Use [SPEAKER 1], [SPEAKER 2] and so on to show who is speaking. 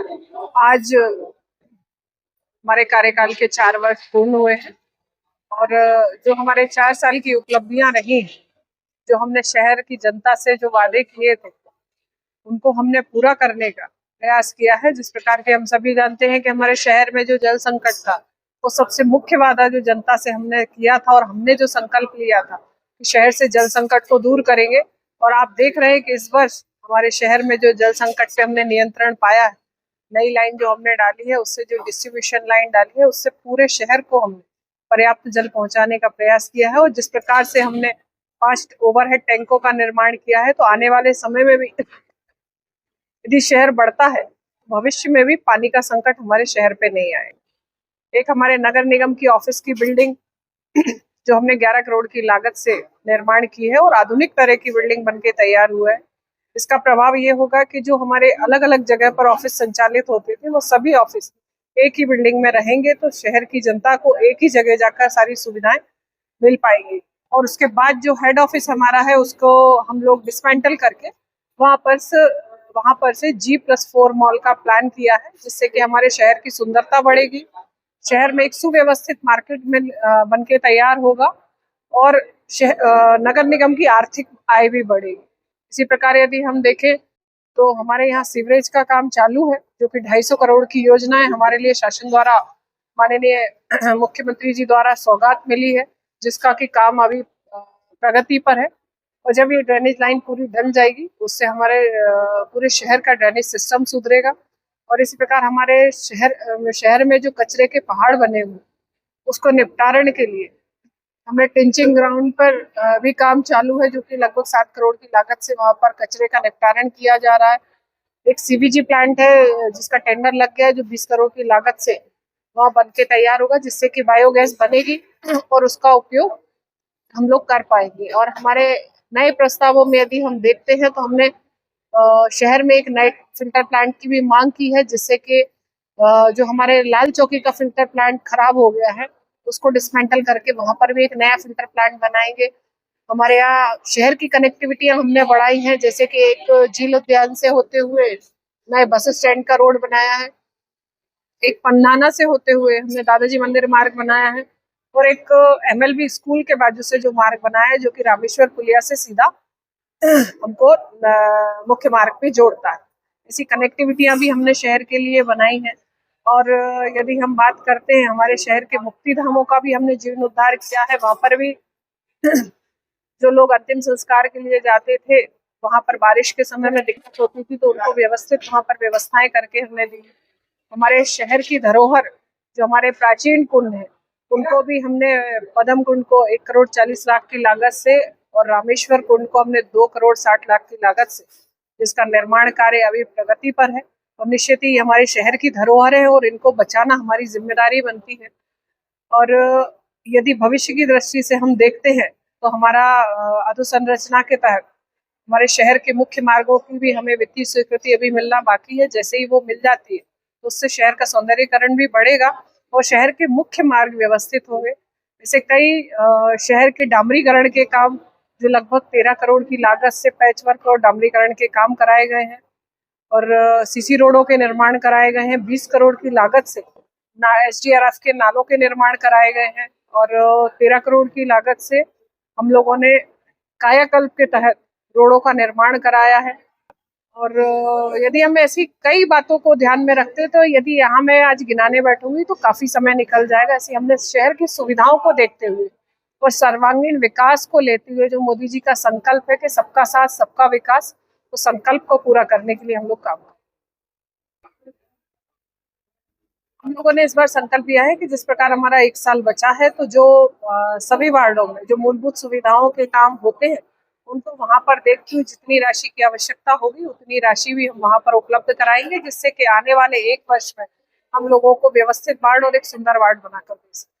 [SPEAKER 1] आज हमारे कार्यकाल के 4 वर्ष पूर्ण हुए हैं और जो हमारे 4 साल की उपलब्धियां रही, जो हमने शहर की जनता से जो वादे किए थे, उनको हमने पूरा करने का प्रयास किया है। जिस प्रकार के हम सभी जानते हैं कि हमारे शहर में जो जल संकट था, वो सबसे मुख्य वादा जो जनता से हमने किया था और हमने जो संकल्प लिया था कि शहर से जल संकट को दूर करेंगे। और आप देख रहे हैं कि इस वर्ष हमारे शहर में जो जल संकट पे हमने नियंत्रण पाया है, नई लाइन जो हमने डाली है, उससे जो डिस्ट्रीब्यूशन लाइन डाली है, उससे पूरे शहर को हमने पर्याप्त जल पहुंचाने का प्रयास किया है। और जिस प्रकार से हमने 5 ओवरहेड टैंकों का निर्माण किया है, तो आने वाले समय में भी यदि शहर बढ़ता है, भविष्य में भी पानी का संकट हमारे शहर पे नहीं आएगा। एक हमारे नगर निगम की ऑफिस की बिल्डिंग जो हमने 11 करोड़ की लागत से निर्माण की है और आधुनिक तरह की बिल्डिंग बनके तैयार हुआ है। इसका प्रभाव ये होगा कि जो हमारे अलग अलग जगह पर ऑफिस संचालित होते थे, वो सभी ऑफिस एक ही बिल्डिंग में रहेंगे, तो शहर की जनता को एक ही जगह जाकर सारी सुविधाएं मिल पाएंगी। और उसके बाद जो हेड ऑफिस हमारा है, उसको हम लोग डिसमेंटल करके वहां पर से G+4 मॉल का प्लान किया है, जिससे कि हमारे शहर की सुंदरता बढ़ेगी, शहर में एक सुव्यवस्थित मार्केट में बन के तैयार होगा और नगर निगम की आर्थिक आय भी बढ़ेगी। इसी प्रकार यदि हम देखें तो हमारे यहाँ सीवरेज का काम चालू है, जो कि 250 करोड़ की योजना है। हमारे लिए शासन द्वारा, माननीय मुख्यमंत्री जी द्वारा सौगात मिली है, जिसका कि काम अभी प्रगति पर है। और जब ये ड्रेनेज लाइन पूरी बन जाएगी, उससे हमारे पूरे शहर का ड्रेनेज सिस्टम सुधरेगा। और इसी प्रकार हमारे शहर में जो कचरे के पहाड़ बने हुए, उसको निपटारण के लिए हमने टिंचिंग ग्राउंड पर भी काम चालू है, जो कि लगभग 7 करोड़ की लागत से वहां पर कचरे का निपटारण किया जा रहा है। एक CBG प्लांट है, जिसका टेंडर लग गया है, जो 20 करोड़ की लागत से वहां बन के तैयार होगा, जिससे कि बायोगैस बनेगी और उसका उपयोग हम लोग कर पाएंगे। और हमारे नए प्रस्तावों में यदि हम देखते हैं, तो हमने शहर में एक नए फिल्टर प्लांट की भी मांग की है, जिससे कि जो हमारे लाल चौकी का फिल्टर प्लांट खराब हो गया है, उसको डिसमेंटल करके वहां पर भी एक नया फिल्टर प्लांट बनाएंगे। हमारे यहाँ शहर की कनेक्टिविटियां हमने बढ़ाई हैं, जैसे कि एक झील उद्यान से होते हुए नए बस स्टैंड का रोड बनाया है, एक पन्नाना से होते हुए हमने दादाजी मंदिर मार्ग बनाया है, और एक MLB स्कूल के बाजू से जो मार्ग बनाया है, जो कि रामेश्वर पुलिया से सीधा हमको मुख्य मार्ग पे जोड़ता है। ऐसी कनेक्टिविटियां भी हमने शहर के लिए बनाई हैं। और यदि हम बात करते हैं हमारे शहर के मुक्ति धामों का भी हमने जीर्णोद्धार किया है। वहां पर भी जो लोग अंतिम संस्कार के लिए जाते थे, वहां पर बारिश के समय में दिक्कत होती थी, तो उनको व्यवस्थित वहां पर व्यवस्थाएं करके हमने दी। हमारे शहर की धरोहर जो हमारे प्राचीन कुंड है, उनको भी हमने पद्म कुंड को 1 करोड़ 40 लाख की लागत से और रामेश्वर कुंड को हमने 2 करोड़ 60 लाख की लागत से, जिसका निर्माण कार्य अभी प्रगति पर है। और निश्चित ही हमारे शहर की धरोहर है और इनको बचाना हमारी जिम्मेदारी बनती है। और यदि भविष्य की दृष्टि से हम देखते हैं, तो हमारा अधोसंरचना के तहत हमारे शहर के मुख्य मार्गों की भी हमें वित्तीय स्वीकृति अभी मिलना बाकी है। जैसे ही वो मिल जाती है, तो उससे शहर का सौंदर्यीकरण भी बढ़ेगा और शहर के मुख्य मार्ग व्यवस्थित होंगे। ऐसे कई शहर के डामरीकरण के काम, जो लगभग 13 करोड़ की लागत से पैचवर्क और डामरीकरण के काम कराए गए हैं, और CC रोडों के निर्माण कराए गए हैं। 20 करोड़ की लागत से SDRF के नालों के निर्माण कराए गए हैं, और 13 करोड़ की लागत से हम लोगों ने कायाकल्प के तहत रोडों का निर्माण कराया है। और यदि हम ऐसी कई बातों को ध्यान में रखते हैं, तो यदि यहाँ मैं आज गिनाने बैठूंगी तो काफी समय निकल जाएगा। ऐसे हमने शहर की सुविधाओं को देखते हुए और सर्वांगीण विकास को लेते हुए, जो मोदी जी का संकल्प है कि सबका साथ सबका विकास, तो संकल्प को पूरा करने के लिए हम लोग काम करें। हम लोगों ने इस बार संकल्प लिया है कि जिस प्रकार हमारा 1 साल बचा है, तो जो सभी वार्डों में जो मूलभूत सुविधाओं के काम होते हैं, उनको वहां पर देखते हुए जितनी राशि की आवश्यकता होगी, उतनी राशि भी हम वहां पर उपलब्ध कराएंगे, जिससे कि आने वाले 1 वर्ष में हम लोगों को व्यवस्थित वार्ड और एक सुंदर वार्ड बनाकर दे सकें।